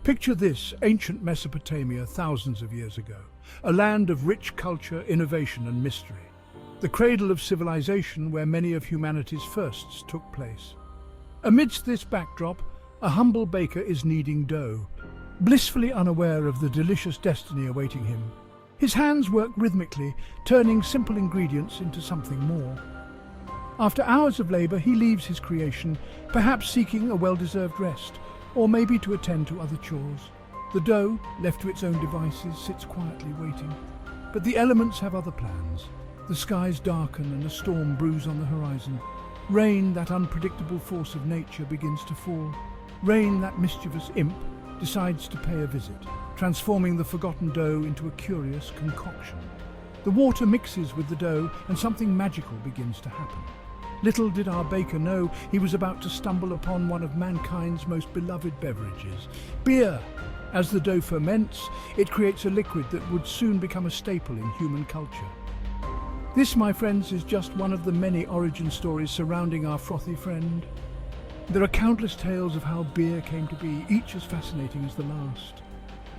Picture this, ancient Mesopotamia thousands of years ago, a land of rich culture, innovation and mystery. The cradle of civilization where many of humanity's firsts took place. Amidst this backdrop, a humble baker is kneading dough, blissfully unaware of the delicious destiny awaiting him. His hands work rhythmically, turning simple ingredients into something more. After hours of labor, he leaves his creation, perhaps seeking a well-deserved rest, or maybe to attend to other chores. The dough, left to its own devices, sits quietly waiting. But the elements have other plans. The skies darken and a storm brews on the horizon. Rain, that unpredictable force of nature, begins to fall. Rain, that mischievous imp, decides to pay a visit, transforming the forgotten dough into a curious concoction. The water mixes with the dough and something magical begins to happen. Little did our baker know he was about to stumble upon one of mankind's most beloved beverages, beer. As the dough ferments, it creates a liquid that would soon become a staple in human culture. This, my friends, is just one of the many origin stories surrounding our frothy friend. There are countless tales of how beer came to be, each as fascinating as the last.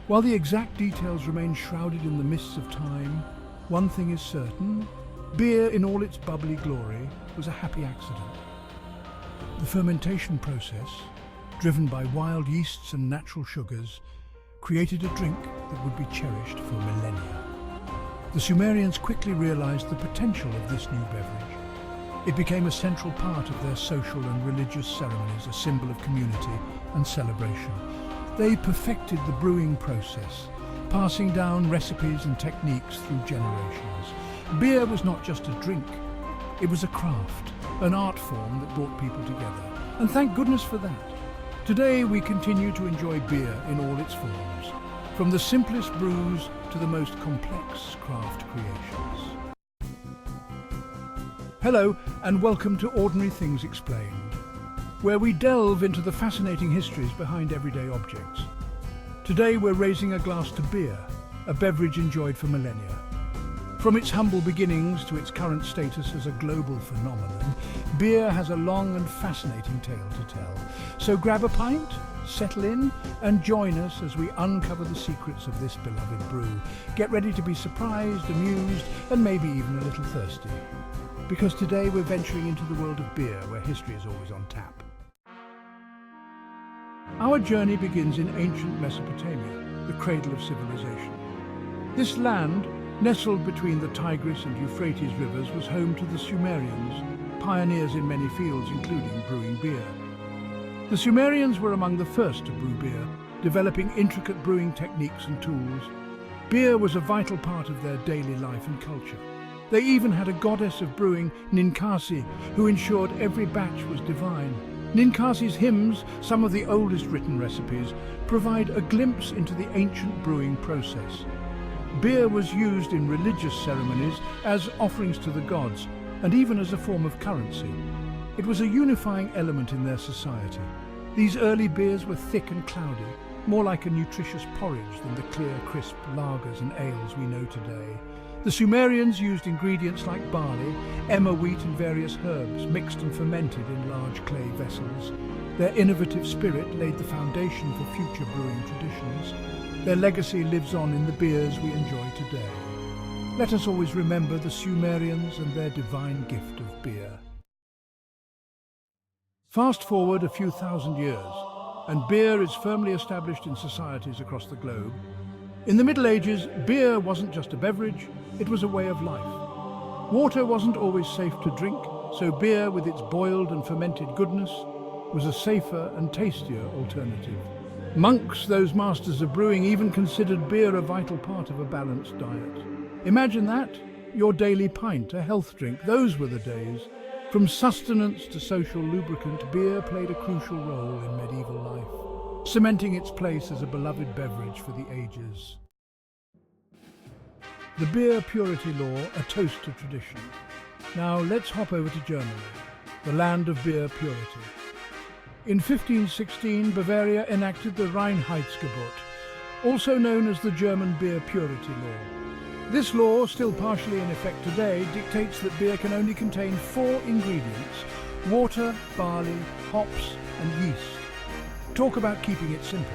While the exact details remain shrouded in the mists of time, one thing is certain: beer in all its bubbly glory was a happy accident. The fermentation process, driven by wild yeasts and natural sugars, created a drink that would be cherished for millennia. The Sumerians quickly realized the potential of this new beverage. It became a central part of their social and religious ceremonies, a symbol of community and celebration. They perfected the brewing process, passing down recipes and techniques through generations. Beer was not just a drink, it was a craft, an art form that brought people together. And thank goodness for that. Today we continue to enjoy beer in all its forms, from the simplest brews to the most complex craft creations. Hello and welcome to Ordinary Things Explained, where we delve into the fascinating histories behind everyday objects. Today we're raising a glass to beer, a beverage enjoyed for millennia. From its humble beginnings to its current status as a global phenomenon, beer has a long and fascinating tale to tell. So grab a pint, settle in, and join us as we uncover the secrets of this beloved brew. Get ready to be surprised, amused, and maybe even a little thirsty. Because today we're venturing into the world of beer, where history is always on tap. Our journey begins in ancient Mesopotamia, the cradle of civilization. This land, nestled between the Tigris and Euphrates rivers, was home to the Sumerians, pioneers in many fields including brewing beer. The Sumerians were among the first to brew beer, developing intricate brewing techniques and tools. Beer was a vital part of their daily life and culture. They even had a goddess of brewing, Ninkasi, who ensured every batch was divine. Ninkasi's hymns, some of the oldest written recipes, provide a glimpse into the ancient brewing process. Beer was used in religious ceremonies as offerings to the gods, and even as a form of currency. It was a unifying element in their society. These early beers were thick and cloudy, more like a nutritious porridge than the clear, crisp lagers and ales we know today. The Sumerians used ingredients like barley, emmer wheat and various herbs, mixed and fermented in large clay vessels. Their innovative spirit laid the foundation for future brewing traditions. Their legacy lives on in the beers we enjoy today. Let us always remember the Sumerians and their divine gift of beer. Fast forward a few thousand years, and beer is firmly established in societies across the globe. In the Middle Ages, beer wasn't just a beverage, it was a way of life. Water wasn't always safe to drink, so beer, with its boiled and fermented goodness, was a safer and tastier alternative. Monks, those masters of brewing, even considered beer a vital part of a balanced diet. Imagine that, your daily pint, a health drink. Those were the days. From sustenance to social lubricant, beer played a crucial role in medieval life, cementing its place as a beloved beverage for the ages. The Beer Purity Law, a toast to tradition. Now let's hop over to Germany, the land of beer purity. In 1516, Bavaria enacted the Reinheitsgebot, also known as the German Beer Purity Law. This law, still partially in effect today, dictates that beer can only contain 4 ingredients: water, barley, hops and yeast. Talk about keeping it simple.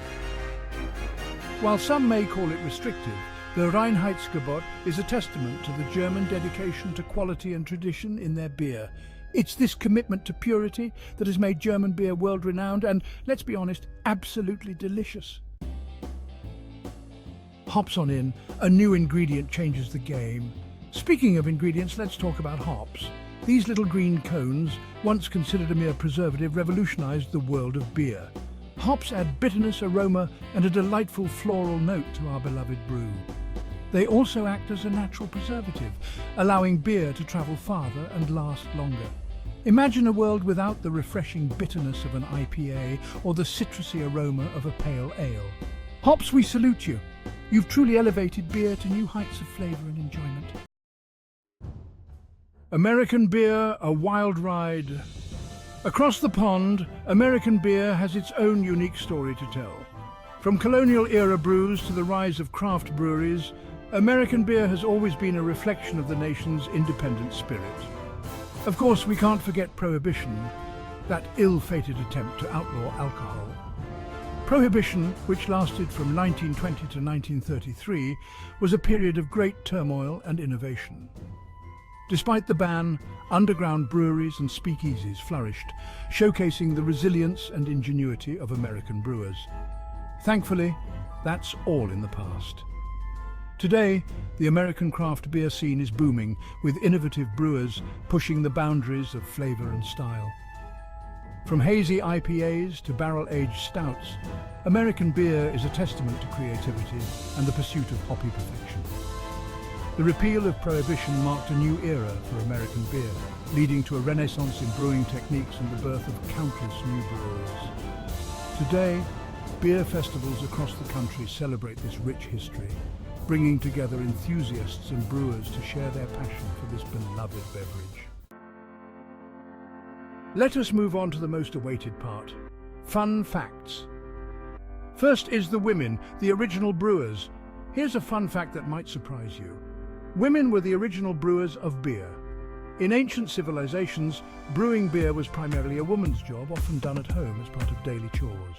While some may call it restrictive, the Reinheitsgebot is a testament to the German dedication to quality and tradition in their beer. It's this commitment to purity that has made German beer world-renowned and, let's be honest, absolutely delicious. Hops on in, a new ingredient changes the game. Speaking of ingredients, let's talk about hops. These little green cones, once considered a mere preservative, revolutionized the world of beer. Hops add bitterness, aroma, and a delightful floral note to our beloved brew. They also act as a natural preservative, allowing beer to travel farther and last longer. Imagine a world without the refreshing bitterness of an IPA or the citrusy aroma of a pale ale. Hops, we salute you. You've truly elevated beer to new heights of flavor and enjoyment. American beer, a wild ride. Across the pond, American beer has its own unique story to tell. From colonial-era brews to the rise of craft breweries, American beer has always been a reflection of the nation's independent spirit. Of course, we can't forget Prohibition, that ill-fated attempt to outlaw alcohol. Prohibition, which lasted from 1920 to 1933, was a period of great turmoil and innovation. Despite the ban, underground breweries and speakeasies flourished, showcasing the resilience and ingenuity of American brewers. Thankfully, that's all in the past. Today, the American craft beer scene is booming, with innovative brewers pushing the boundaries of flavor and style. From hazy IPAs to barrel-aged stouts, American beer is a testament to creativity and the pursuit of hoppy perfection. The repeal of Prohibition marked a new era for American beer, leading to a renaissance in brewing techniques and the birth of countless new breweries. Today, beer festivals across the country celebrate this rich history, bringing together enthusiasts and brewers to share their passion for this beloved beverage. Let us move on to the most awaited part, fun facts. First is the women, the original brewers. Here's a fun fact that might surprise you. Women were the original brewers of beer. In ancient civilizations, brewing beer was primarily a woman's job, often done at home as part of daily chores.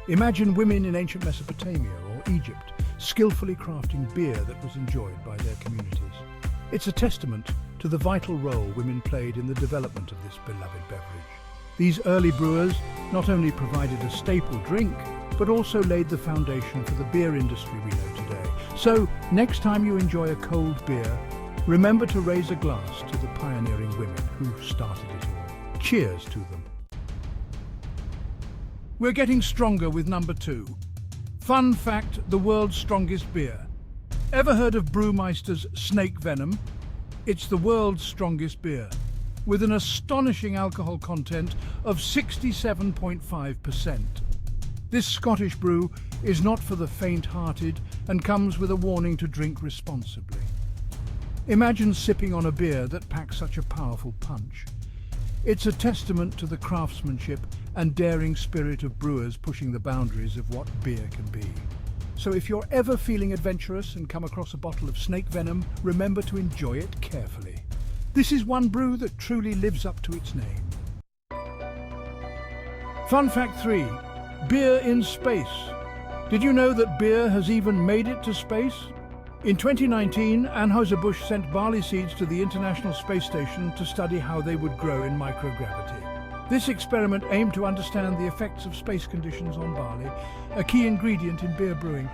Imagine women in ancient Mesopotamia or Egypt skillfully crafting beer that was enjoyed by their communities. It's a testament to the vital role women played in the development of this beloved beverage. These early brewers not only provided a staple drink, but also laid the foundation for the beer industry we know today. So, next time you enjoy a cold beer, remember to raise a glass to the pioneering women who started it all. Cheers to them. We're getting stronger with number 2. Fun fact, the world's strongest beer. Ever heard of Brewmeister's Snake Venom? It's the world's strongest beer, with an astonishing alcohol content of 67.5%. This Scottish brew is not for the faint-hearted and comes with a warning to drink responsibly. Imagine sipping on a beer that packs such a powerful punch. It's a testament to the craftsmanship and daring spirit of brewers pushing the boundaries of what beer can be. So if you're ever feeling adventurous and come across a bottle of Snake Venom, remember to enjoy it carefully. This is one brew that truly lives up to its name. Fun fact 3. Beer in space. Did you know that beer has even made it to space? In 2019, Anheuser-Busch sent barley seeds to the International Space Station to study how they would grow in microgravity. This experiment aimed to understand the effects of space conditions on barley, a key ingredient in beer brewing.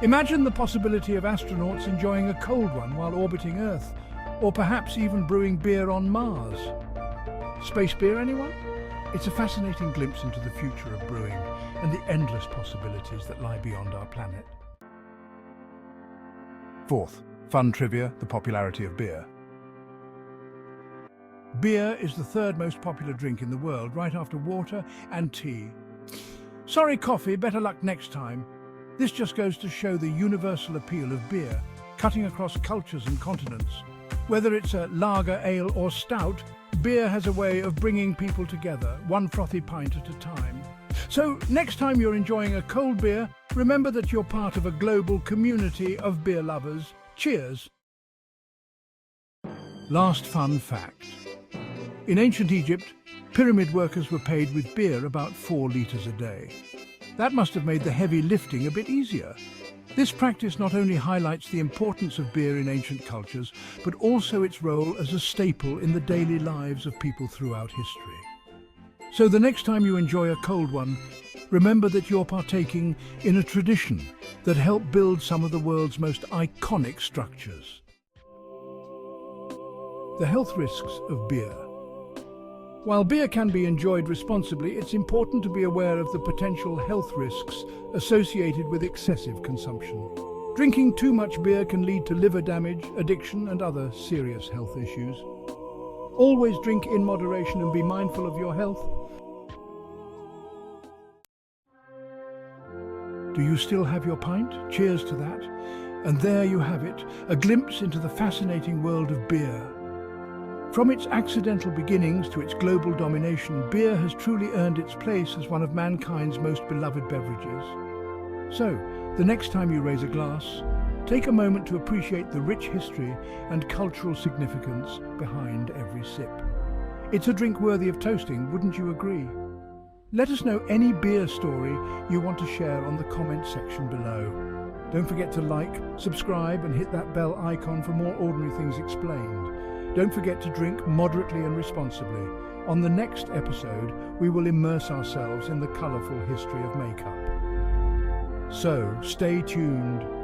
Imagine the possibility of astronauts enjoying a cold one while orbiting Earth, or perhaps even brewing beer on Mars. Space beer, anyone? It's a fascinating glimpse into the future of brewing and the endless possibilities that lie beyond our planet. Fourth, fun trivia, the popularity of beer. Beer is the third most popular drink in the world, right after water and tea. Sorry coffee, better luck next time. This just goes to show the universal appeal of beer, cutting across cultures and continents. Whether it's a lager, ale or stout, beer has a way of bringing people together, one frothy pint at a time. So next time you're enjoying a cold beer, remember that you're part of a global community of beer lovers. Cheers! Last fun fact. In ancient Egypt, pyramid workers were paid with beer about 4 litres a day. That must have made the heavy lifting a bit easier. This practice not only highlights the importance of beer in ancient cultures, but also its role as a staple in the daily lives of people throughout history. So the next time you enjoy a cold one, remember that you're partaking in a tradition that helped build some of the world's most iconic structures. The health risks of beer. While beer can be enjoyed responsibly, it's important to be aware of the potential health risks associated with excessive consumption. Drinking too much beer can lead to liver damage, addiction, and other serious health issues. Always drink in moderation and be mindful of your health. Do you still have your pint? Cheers to that. And there you have it, a glimpse into the fascinating world of beer. From its accidental beginnings to its global domination, beer has truly earned its place as one of mankind's most beloved beverages. So, the next time you raise a glass, take a moment to appreciate the rich history and cultural significance behind every sip. It's a drink worthy of toasting, wouldn't you agree? Let us know any beer story you want to share on the comment section below. Don't forget to like, subscribe, and hit that bell icon for more Ordinary Things Explained. Don't forget to drink moderately and responsibly. On the next episode, we will immerse ourselves in the colourful history of makeup. So, stay tuned.